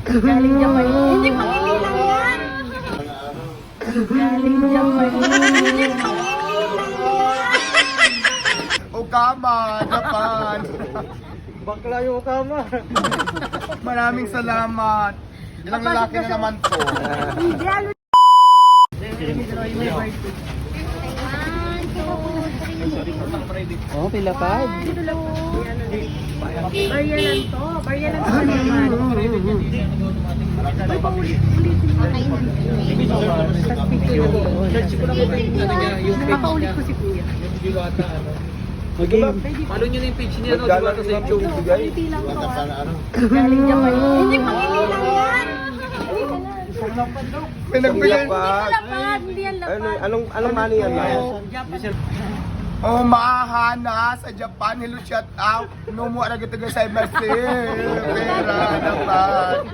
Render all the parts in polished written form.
Galing Japan. Hindi pangiti lang yan. Galing Japan. Hindi pangiti lang yan. Okama, Japan. Bakla yung kama. Maraming salamat. Ilang lalaki na naman to. Hindi, ano. Oh, pila pa. Dito lang po. Baryalan to. Baryalan to naman. May paulit-ulitin mo. Nakapaulit ko si Kuya. Follow nyo na yung page niya, no? Di ba ito sa YouTube? Pangiti lang to. Galing Japan. Hindi pangiti lang yan. Pinagbigay. Hindi yan lapad. Hindi yan lapad. Anong money yan? Oh, maahana sa Japan. Hello, shout out. No mo aragitaga sa MSC. Pera, Japan.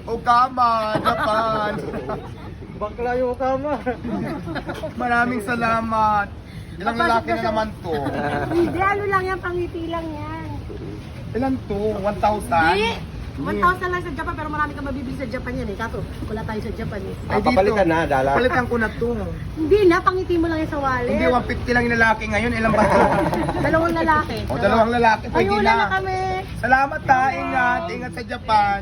Okama, Japan. Bakla yung kama. Maraming salamat. Ilang lalaki na naman to. Hindi, ano lang yan. Pangiti lang yan. Ilan to? 1,000? Hindi. 1,000 lang sa Japan, pero marami kang mabibili sa Japan yan eh. Kaso, wala tayo sa Japan eh. Ay, Papalitan na, dala. Palitan ko na to. Hindi na, pangiti mo lang yan sa wallet. Hindi, 150 lang yung lalaki ngayon. Ilang ba to? Dalawang lalaki. O, dalawang lalaki. Ay, Pwede wala na na. kami. Salamat ha. Ingat. Ingat sa Japan.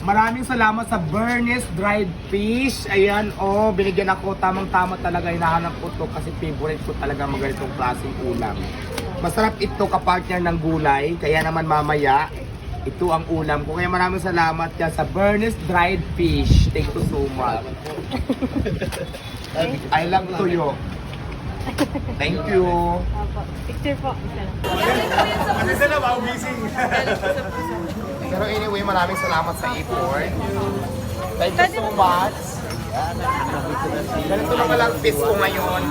Maraming salamat sa Bernice Dried Fish. Ayan, oh, binigyan ako. Tamang-tama talaga. Hinahanap ko to kasi favorite ko talaga maganitong klaseng ulam. Masarap ito kapartner ng gulay. Kaya naman mamaya, ito ang ulam ko. Kaya maraming salamat dyan sa Bernice Dried Fish. Thank you so much. I love Tuyo. Thank you. Picture po. Pero anyway, maraming salamat sa effort. Thank you so much. Ganito lang lang piece ko ngayon.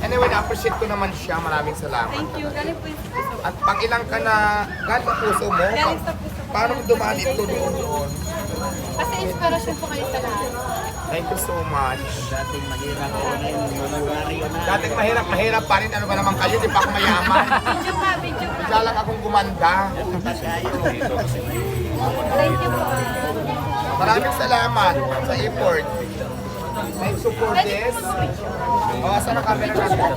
Anyway, na-appreciate ko naman siya. Maraming salamat. Thank you. Galing po yung puso. At pag ilang ka na, galing sa puso mo, Galing sa puso. paano mo dumaan ito doon? Kasi inspirasyon po kayo sa lahat. Thank you so much. Dating mahirap ko na yun. Dating mahirap pa rin. Ano ba naman kayo? Di pa ako mayaman. Video pa, video pa. Diyan lang akong gumanda. Thank you po. Maraming salamat sa effort. Thank you for this. O, asan ang camera natin?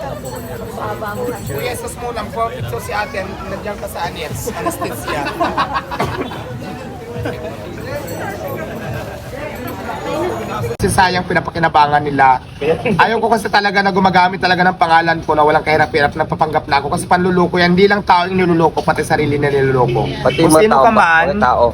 Kuya, sus mo lang po. So si ate, nandiyan ka sa anets. Anesthesia. Kasi sayang pinapakinabangan nila. Ayaw ko kasi talaga na gumagamit talaga ng pangalan ko na walang kahirap-hirap na papanggap na ako. Kasi panluloko yan. Hindi lang tao yung niluloko, pati sarili na niluloko. Pati Kung mga sino tao, ka man, mga tao.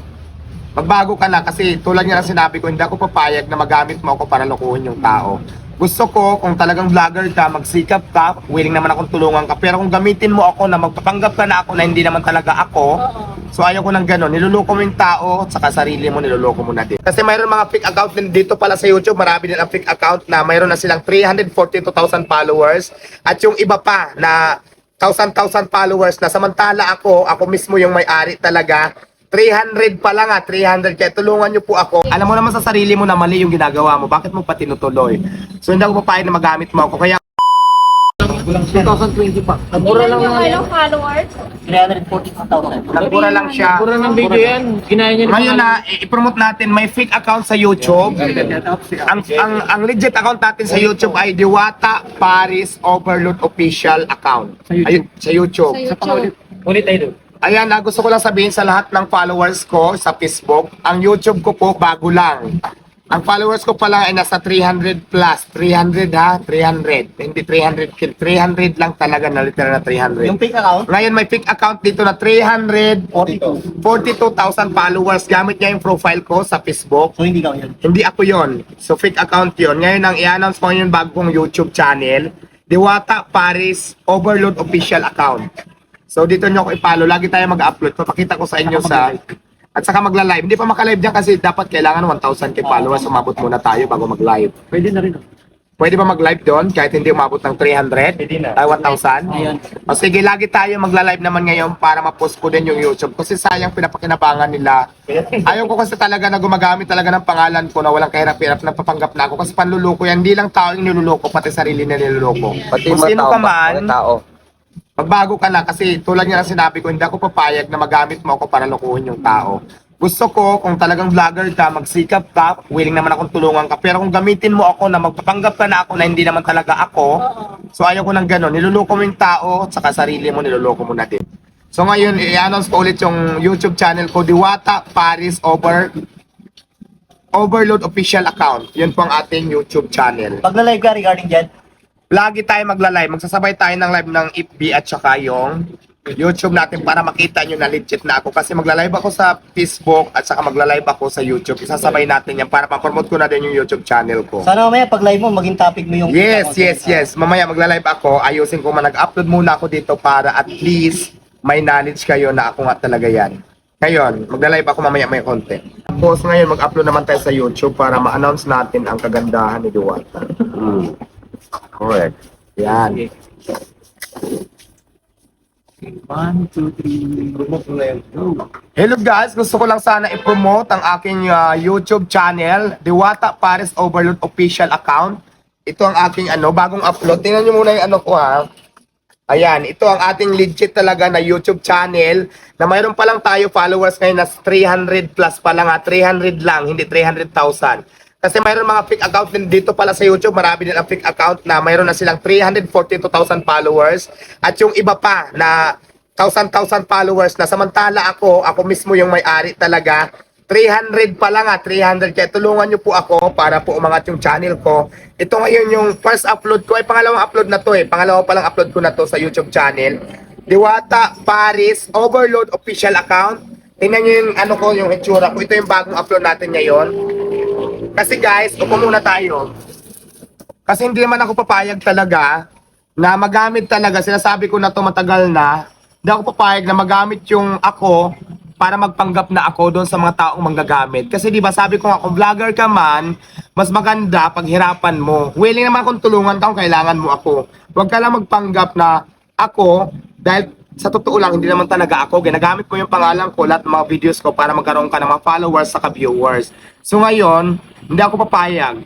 magbago ka na kasi tulad nga ng sinabi ko, hindi ako papayag na magamit mo ako para lokohin yung tao. Gusto ko, kung talagang vlogger ka, magsikap ka, willing naman akong tulungan ka. Pero kung gamitin mo ako na magpapanggap ka na ako na hindi naman talaga ako, so ayaw ko ng gano'n. Niluloko mo yung tao, at saka sarili mo, niluloko mo na din. Kasi mayroon mga fake account din dito pala sa YouTube, marami din ang fake account na mayroon na silang 342,000 followers. At yung iba pa na 1,000 followers na samantala ako mismo yung may-ari talaga. 300 pa lang 300. Kaya tulungan nyo po ako. Alam mo naman sa sarili mo na mali yung ginagawa mo. Bakit mo pa tinutuloy? So hindi ako papayag na magamit mo ako. Kaya 2020 pa. Ilan yung followers? 342,000. nagpura lang siya. Pura ng video yan. Ginaya niya Ngayon na i-promote natin, may fake account sa YouTube. Ang legit account natin sa YouTube ay Diwata Paris Overload Official Account. Ayun, sa YouTube. Ulit tayo doon. Ayan, gusto ko lang sabihin sa lahat ng followers ko sa Facebook, ang YouTube ko po bago lang. Ang followers ko pa lang ay nasa 300 plus. 300 ha? 300. Hindi 300 kill. 300 lang talaga na literal na 300. Yung fake account? Ngayon may fake account dito na 342,000 followers. Gamit niya yung profile ko sa Facebook. So hindi ka yun. Hindi ako yon. So fake account yon. Ngayon ang i-announce ko yung bagong YouTube channel, Diwata Paris Overload Official Account. So dito nyo ako i-follow. Lagi tayo mag-upload. Papakita ko sa inyo sa... At saka magla-live. Hindi pa maka-live dyan kasi dapat kailangan 1,000 followers. Umabot muna tayo bago mag-live. Pwede na rin. Pwede ba mag-live doon kahit hindi umabot ng 300? Pwede na. Ay, 1,000? Ayun. O sige, lagi tayo magla-live naman ngayon para ma-post ko din yung YouTube. Kasi sayang pinapakinabangan nila. Ayaw ko kasi talaga na gumagamit talaga ng pangalan ko na walang kahirap-hirap na papanggap na ako. Kasi panluloko yan. Hindi lang tao yung niluloko, pati sarili na niluloko. Pati Kung mga sino tao, ka man, mga tao. magbago ka na kasi tulad nga ng sinabi ko, hindi ako papayag na magamit mo ako para lokohin yung tao. Gusto ko, kung talagang vlogger ka, magsikap ka, willing naman akong tulungan ka. Pero kung gamitin mo ako na magpapanggap ka na ako na hindi naman talaga ako, so ayaw ko ng gano'n. Niluloko mo yung tao, at saka sarili mo, niluloko mo na din. So ngayon, i-announce ko ulit yung YouTube channel ko, Diwata Paris Overload Official Account. Yun po ang ating YouTube channel. Pagla-live ka regarding dyan. Lagi tayo magla-live. Magsasabay tayo ng live ng FB at saka yung YouTube natin para makita nyo na legit na ako. Kasi magla-live ako sa Facebook at saka magla-live ako sa YouTube. Isasabay natin yan para ma-promote ko na din yung YouTube channel ko. Sana mamaya pag live mo, maging topic mo yung... Yes. Mamaya magla-live ako. Ayusin ko mag-upload muna ako dito para at least may knowledge kayo na ako nga talaga yan. Ngayon, magla-live ako mamaya may content. Tapos ngayon, mag-upload naman tayo sa YouTube para ma-announce natin ang kagandahan ni Diwata. Correct. Yan. 1, 2, 3... Hello guys, gusto ko lang sana i-promote ang aking YouTube channel, Diwata Paris Overload Official Account. Ito ang aking bagong upload. Tingnan nyo muna yung ko ha. Ayan, ito ang ating legit talaga na YouTube channel na mayroon pa lang tayo followers ngayon na 300 plus pa lang 300 lang, hindi 300,000. Kasi mayroon mga fake account din dito pala sa YouTube, marami din ang fake account na mayroon na silang 342,000 followers at yung iba pa na 1,000 followers na samantala ako mismo yung may-ari talaga. 300 pa lang 300. Kaya tulungan nyo po ako para po umangat yung channel ko. Ito ngayon yung first upload ko, pangalawang upload na to pangalawa pa lang upload ko na to sa YouTube channel. Diwata Paris Overload Official Account. Tingnan nyo yung ko, yung itsura ko. Ito yung bagong upload natin ngayon. Kasi guys, upo muna tayo. Kasi hindi naman ako papayag talaga na magamit talaga, sinasabi ko na to matagal na, hindi ako papayag na magamit yung ako para magpanggap na ako doon sa mga taong manggagamit. Kasi di ba sabi ko nga, kung vlogger ka man, mas maganda paghirapan mo. Willing naman akong tulungan ka kung kailangan mo ako. Huwag ka lang magpanggap na ako, dahil sa totoo lang, hindi naman talaga ako. Ginagamit ko yung pangalan ko, lahat ng mga videos ko para magkaroon ka ng mga followers sa viewers. So ngayon, hindi ako papayag.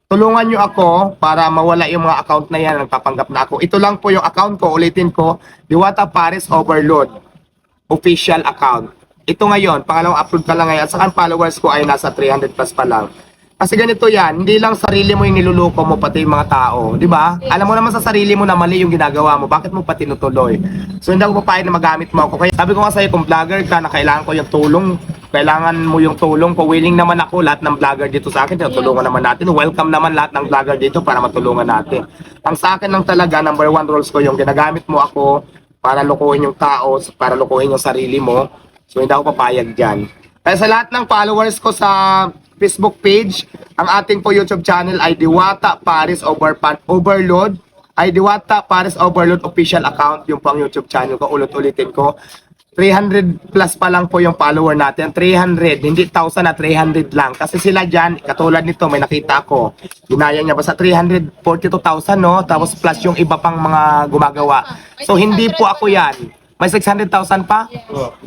Tulungan nyo ako para mawala yung mga account na yan, nagpapanggap na ako. Ito lang po yung account ko, ulitin ko, Diwata Paris Overload Official Account. Ito ngayon, pangalawang upload ka lang ngayon, at saka followers ko ay nasa 300 plus pa lang. Kasi ganito yan, hindi lang sarili mo yung niluluko mo, pati yung mga tao, di ba? Alam mo naman sa sarili mo na mali yung ginagawa mo, bakit mo pa tinutuloy? So hindi ako papayag na magamit mo ako. Kaya sabi ko nga sa'yo, kung vlogger ka na kailangan ko yung tulong, kailangan mo yung tulong ko, willing naman ako, lahat ng vlogger dito sa akin, tinutulungan naman natin. Welcome naman lahat ng vlogger dito para matulungan natin. Ang sa akin lang talaga, number 1 rules ko yung ginagamit mo ako para lokohin yung tao, para lokohin yung sarili mo. So hindi ako papayag dyan. Kaya sa lahat ng followers ko sa Facebook page, ang ating po YouTube channel ay Diwata Paris Overload, ay Diwata Paris Overload Official Account. Yung po ang YouTube channel ko, ulit-ulitin ko. 300 plus pa lang po yung follower natin. 300, hindi 1,000 na 300 lang. Kasi sila dyan, katulad nito, may nakita ko. Ginaya niya basta 342,000, no? Tapos plus yung iba pang mga gumagawa. So, hindi po ako yan. May 600,000 pa?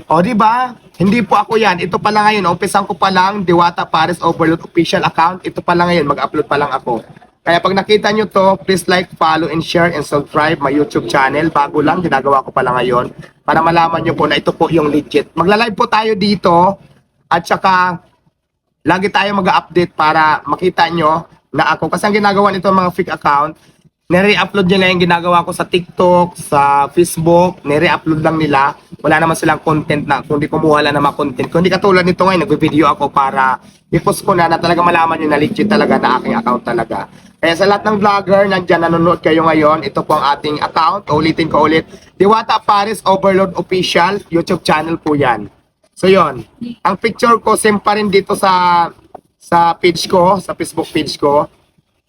O, di ba? Hindi po ako yan. Ito pa lang ngayon. Umpisan ko pa lang, Diwata Paris Overload Official Account. Ito pa lang ngayon. Mag-upload pa lang ako. Kaya pag nakita nyo to, please like, follow, and share, and subscribe my YouTube channel. Bago lang, ginagawa ko pa lang ngayon. Para malaman nyo po na ito po yung legit. Magla-live po tayo dito. At saka, lagi tayo mag-update para makita nyo na ako. Kasi ang ginagawa nito mga fake account, nire-upload nila yung ginagawa ko sa TikTok, sa Facebook, nire-upload lang nila. Wala naman silang content na, kung di kumuha lang ng mga content. Kung di katulad nito ngayon, nag-video ako para i-post ko na talaga malaman nyo na legit talaga na aking account talaga. Kaya sa lahat ng vlogger, nandyan nanonood kayo ngayon, ito po ang ating account. Ulitin ko ulit, Diwata Paris Overload Official, YouTube channel po yan. So yon, ang picture ko, same pa rin dito sa page ko, sa Facebook page ko.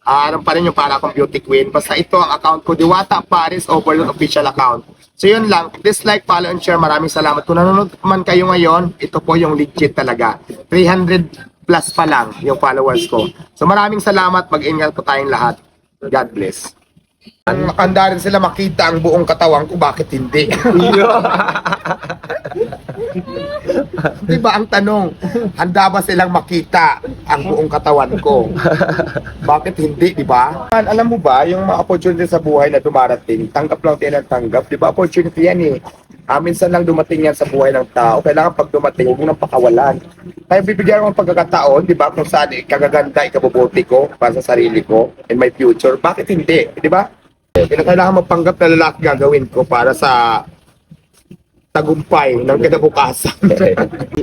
Ano pa rin yung para akong beauty queen. Basta ito ang account ko, Diwata Paris Overload Official Account. So yun lang, please like, follow, and share. Maraming salamat. Kung nanonood man kayo ngayon, ito po yung legit talaga. 300 plus pa lang yung followers ko. So maraming salamat, mag-ingat po tayong lahat. God bless. Ang makanda rin sila makita ang buong katawan ko, bakit hindi? Diba ang tanong, handa ba silang makita ang buong katawan ko? Bakit hindi, di ba? Alam mo ba, yung mga opportunity sa buhay na dumarating, tanggap lang tayo ng tanggap. Di ba, opportunity yan eh. Minsan lang dumating yan sa buhay ng tao. Kailangan pag dumating, huwag mo nang pakawalan. Kaya bibigyan ko ng pagkakataon, di ba, kung saan ikagaganda, ikabubuti ko para sa sarili ko and my future. Bakit hindi? Di ba? Kailangan mapanggap na lalaki gagawin ko para sa tagumpay ng kinabukasan.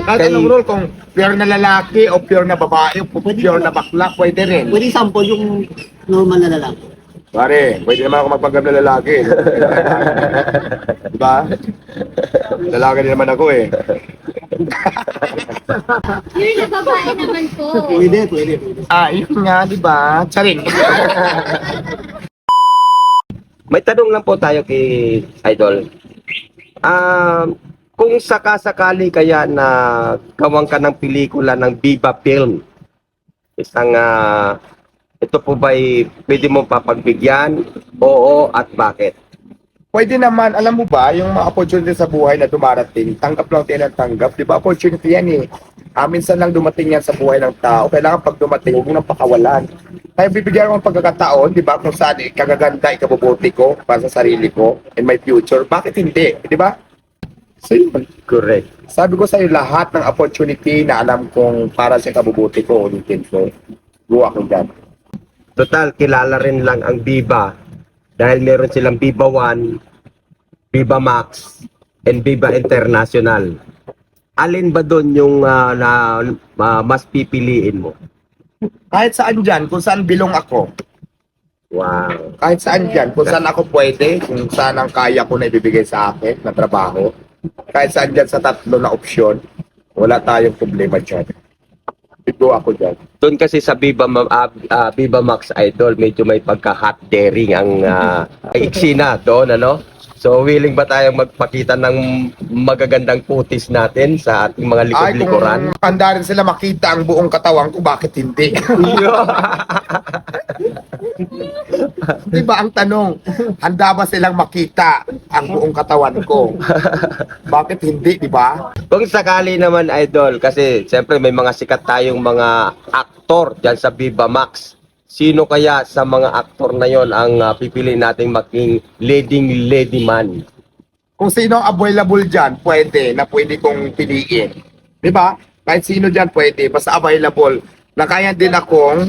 At anong role, kung pure na lalaki o pure na babae o pure na bakla, pwede rin. Pwede sample yung normal na lalaki. Pare, pwede naman ako magpanggap na lalaki. Diba? Lalaki din naman ako eh. Yun na babae naman po. Pwede. Yun nga, diba? Charing. May tanong lang po tayo kay Idol. Kung sakasakali kaya na gawang ka ng pelikula ng Viva Film, isang ito po ba'y pwede mo papagbigyan? Oo, at bakit? Pwede naman, alam mo ba, yung mga opportunity sa buhay na dumarating, tanggap lang tayo ng tanggap. Diba? Opportunity yan eh. Minsan lang dumating yan sa buhay ng tao. Kailangan pag dumating, huwag mo nang pakawalan. Kaya bibigyan ko ng pagkakataon, di ba, kung saan ikagaganda, ikabubuti ko para sa sarili ko and my future. Bakit hindi? Di ba? So yun. Correct. Sabi ko sa iyo, lahat ng opportunity na alam kong para sa kabubuti ko, ulitin ko. Go ako dyan. Total, kilala rin lang ang Viva dahil meron silang Viva 1, Viva Max, and Viva International. Alin ba doon yung mas pipiliin mo? Kahit saan dyan, kung saan bilong ako. Wow. Kahit saan dyan, kung saan ako pwede, kung saan ang kaya ko na ibibigay sa akin na trabaho. Kahit saan dyan sa tatlo na opsyon, wala tayong problema dyan. Go ako dyan. Doon kasi sa Viva Max Idol, medyo may pagka-hot daring ang eksena doon, ano? So, willing ba tayong magpakita ng magagandang putis natin sa ating mga likod-likuran? Kung handa rin sila makita ang buong katawan ko, bakit hindi? Diba ang tanong, handa ba silang makita ang buong katawan ko? Bakit hindi, diba? Kung sakali naman, Idol, kasi siyempre may mga sikat tayong mga aktor dyan sa Viva Max. Sino kaya sa mga aktor na yon ang pipiliin nating maging leading lady man? Kung sino ang available dyan, pwede kong piliin. Diba? Kahit sino dyan pwede, basta available na kaya din akong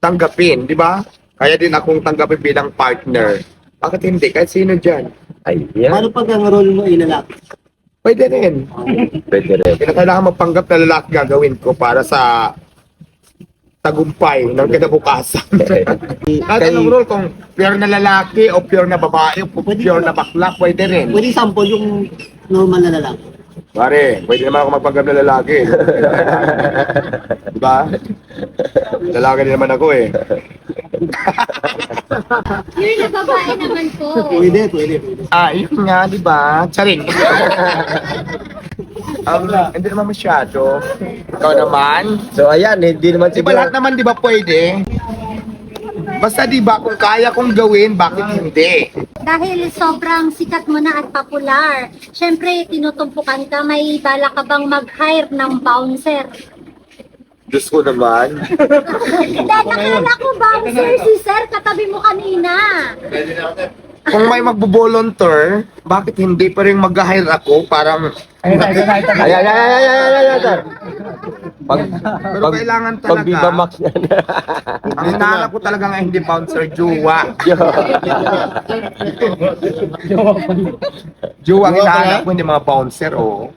tanggapin, diba? Kaya din akong tanggapin bilang partner. Bakit hindi? Kahit sino dyan. Ayan, Paano pag ang role mo ay lalaki? Pwede rin. pwede rin. Kailangan mapanggap na lalaki gagawin ko para sa tagumpay ng kinabukasan. At anong role, kung pure na lalaki o pure na babae o pure na bakla, pwede rin. Pwede sample yung normal na lalaki. Pare, pwede naman ako magpanggap na lalaki. Diba? Lalaki din naman ako eh. Yun na babae naman po. Pwede. Yun nga, diba? Charing. Hindi naman masyado. Ikaw naman. So ayan, hindi naman Diba lahat naman, diba pwede? Basta diba, kung kaya kong gawin, bakit hindi? Dahil sobrang sikat mo na at popular, syempre tinutumpukan ka, may bala ka bang mag-hire ng bouncer? Diyos ko naman. Hindi, nakala ko bouncer si sir, katabi mo kanina. Kung may magbo-volunteer, bakit hindi pa rin mag-hire ako? Parang... Ayan, sir. Pero kailangan Pag Viva talaga, Max yan. ang hinahanap ko talaga nga hindi bouncer, jowa. Jowa ang hinahanap ko, hindi mga bouncer, oh.